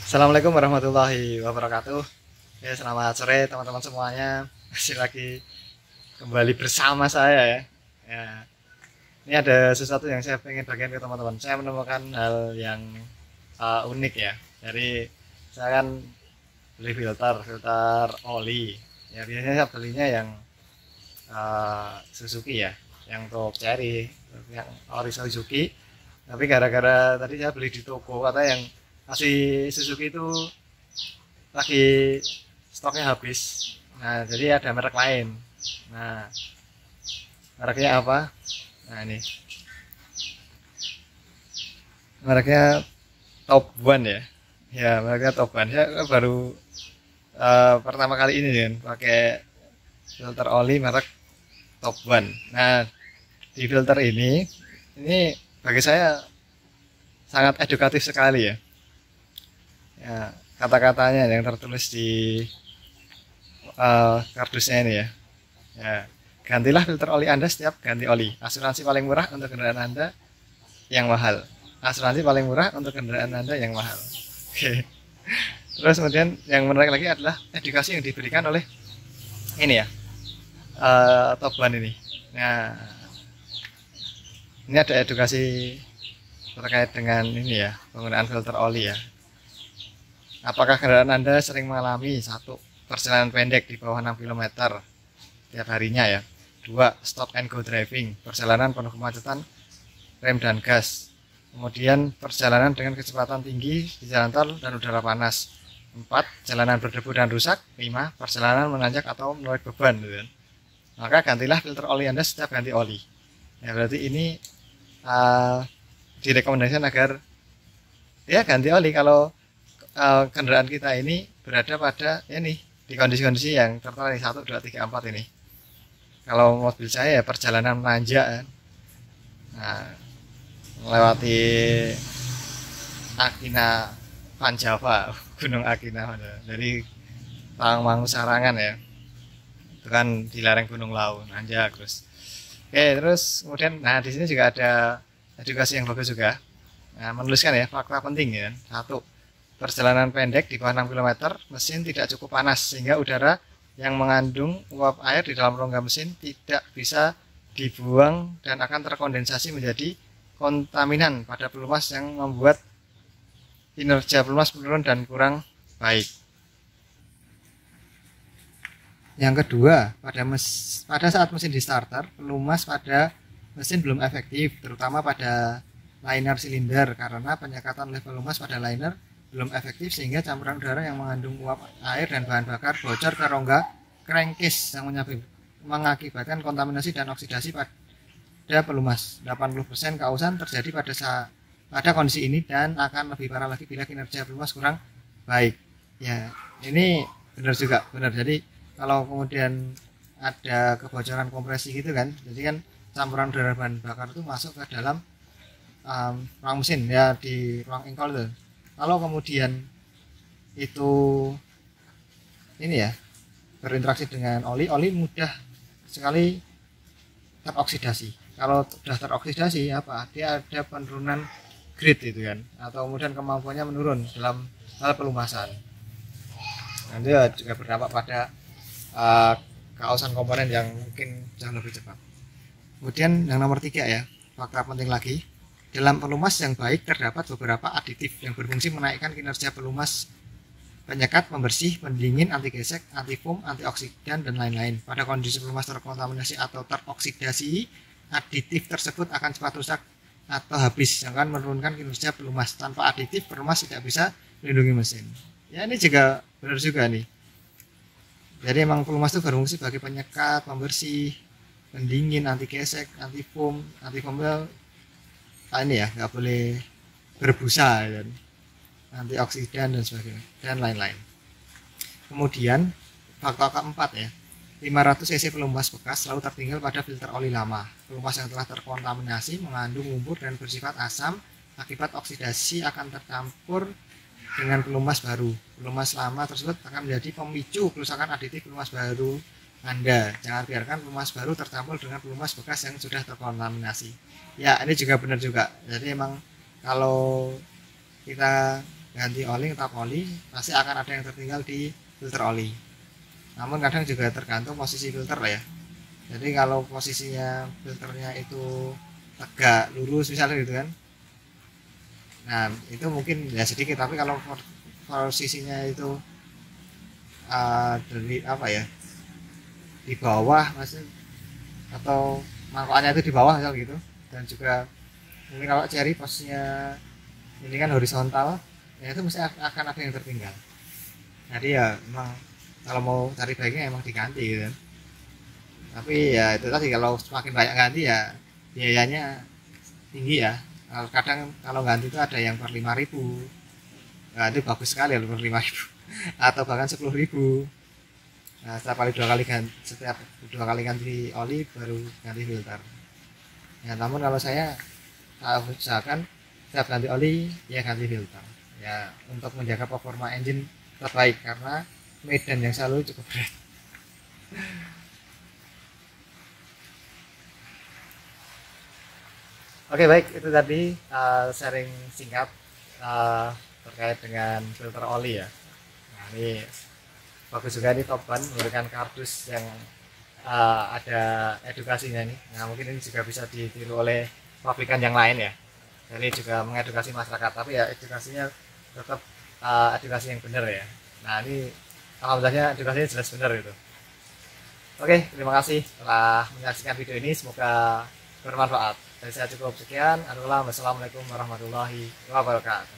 Assalamualaikum warahmatullahi wabarakatuh. Ya, selamat sore teman-teman semuanya. Masih lagi kembali bersama saya ya. Ya, ini ada sesuatu yang saya pengen bagikan ke teman-teman. Saya menemukan hal yang unik ya. Jadi saya kan beli filter oli. Ya biasanya saya belinya yang Suzuki ya, yang untuk Cherry, yang ori Suzuki. Tapi gara-gara tadi saya beli di toko, kata yang masih Suzuki itu lagi stoknya habis. Nah, jadi ada merek lain. Nah, mereknya apa? Nah, ini mereknya Top One ya. Ya, mereknya Top One. Saya baru pertama kali ini kan pakai filter oli merek Top One. Nah, di filter ini bagi saya sangat edukatif sekali ya. Ya, kata-katanya yang tertulis di kardusnya ini ya. Ya, gantilah filter oli Anda setiap ganti oli. Asuransi paling murah untuk kendaraan Anda yang mahal. Asuransi paling murah untuk kendaraan Anda yang mahal. Oke. Terus kemudian yang menarik lagi adalah edukasi yang diberikan oleh ini ya, Top One ini. Nah, ini ada edukasi terkait dengan ini ya, penggunaan filter oli ya. Apakah kendaraan Anda sering mengalami satu, perjalanan pendek di bawah 6 km tiap harinya ya. Dua, stop and go driving, perjalanan penuh kemacetan, rem dan gas. Kemudian perjalanan dengan kecepatan tinggi di jalan tol dan udara panas. 4, jalanan berdebu dan rusak. 5, perjalanan menanjak atau menarik beban gitu kan. Maka gantilah filter oli Anda setiap ganti oli. Ya berarti ini direkomendasikan agar ya ganti oli kalau kendaraan kita ini berada pada ini di kondisi-kondisi yang tertera di 1, 2, 3, 4 ini. Kalau mobil saya ya perjalanan menanjak kan. Nah, melewati Akina Panjava, Gunung Akina, dari Tawangmangu Sarangan ya. Itu kan di lereng Gunung Lau, nanjak terus. Oke, terus kemudian nah di sini juga ada edukasi yang bagus juga. Nah, menuliskan ya fakta penting ya. 1, perjalanan pendek di bawah 6 km, mesin tidak cukup panas sehingga udara yang mengandung uap air di dalam rongga mesin tidak bisa dibuang dan akan terkondensasi menjadi kontaminan pada pelumas yang membuat kinerja pelumas menurun dan kurang baik. Yang kedua, pada saat mesin di starter, pelumas pada mesin belum efektif, terutama pada liner silinder karena penyekatan level pelumas pada liner belum efektif sehingga campuran udara yang mengandung uap air dan bahan bakar bocor ke rongga crankcase yang mengakibatkan kontaminasi dan oksidasi pada pelumas. 80% kausan terjadi pada kondisi ini dan akan lebih parah lagi bila kinerja pelumas kurang baik. Ya, ini benar juga, benar. Jadi kalau kemudian ada kebocoran kompresi gitu kan, jadi kan campuran udara bahan bakar itu masuk ke dalam ruang mesin ya, di ruang engkol itu. Kalau kemudian itu ini ya berinteraksi dengan oli mudah sekali teroksidasi. Kalau sudah teroksidasi apa? Dia ada penurunan grade itu kan, atau kemudian kemampuannya menurun dalam hal pelumasan. Nanti juga berdampak pada kausan komponen yang mungkin jauh lebih cepat. Kemudian yang nomor 3 ya, fakta penting lagi. Dalam pelumas yang baik terdapat beberapa aditif yang berfungsi menaikkan kinerja pelumas: penyekat, pembersih, pendingin, anti gesek, anti foam, antioksidan, dan lain-lain. Pada kondisi pelumas terkontaminasi atau teroksidasi, aditif tersebut akan cepat rusak atau habis, yang akan menurunkan kinerja pelumas. Tanpa aditif, pelumas tidak bisa melindungi mesin. Ya, ini juga benar juga nih. Jadi emang pelumas itu berfungsi sebagai penyekat, pembersih, pendingin, anti gesek, anti foam ini ya nggak boleh berbusa dan antioksidan dan sebagainya dan lain-lain. Kemudian faktor keempat ya, 500 cc pelumas bekas selalu tertinggal pada filter oli lama. Pelumas yang telah terkontaminasi mengandung lumpur dan bersifat asam, akibat oksidasi akan tercampur dengan pelumas baru. Pelumas lama tersebut akan menjadi pemicu kerusakan aditif pelumas baru Anda. Jangan biarkan pelumas baru tercampur dengan pelumas bekas yang sudah terkontaminasi. Ya, ini juga benar juga. Jadi emang kalau kita ganti oli, tap oli, pasti akan ada yang tertinggal di filter oli. Namun kadang juga tergantung posisi filter lah ya. Jadi kalau posisinya filternya itu tegak lurus misalnya gitu kan, nah itu mungkin ya sedikit. Tapi kalau posisinya itu dari apa ya, di bawah maksudnya, atau mangkokannya itu di bawah misal gitu, dan juga mungkin kalau cherry posisinya ini kan horizontal, ya itu mesti akan ada yang tertinggal. Jadi ya memang kalau mau cari baiknya emang diganti gitu kan. Tapi ya itu tadi, kalau semakin banyak ganti ya biayanya tinggi ya. Kadang kalau ganti itu ada yang per 5.000, nah, itu bagus sekali ya per 5.000 atau bahkan 10.000. Nah, setiap dua kali ganti oli baru ganti filter ya. Namun kalau saya usahakan setiap ganti oli ya ganti filter ya, untuk menjaga performa engine terbaik, karena medan yang selalu cukup berat. Oke, baik, itu tadi sharing singkat terkait dengan filter oli ya. Nah, ini bagus juga nih Top Ban memberikan kardus yang ada edukasinya nih. Nah, mungkin ini juga bisa ditiru oleh pabrikan yang lain ya. Jadi juga mengedukasi masyarakat, tapi ya edukasinya tetap edukasi yang benar ya. Nah, ini alhamdulillahnya edukasinya jelas benar itu. Oke, terima kasih telah menyaksikan video ini, semoga bermanfaat. Dari saya cukup sekian. Assalamualaikum warahmatullahi wabarakatuh.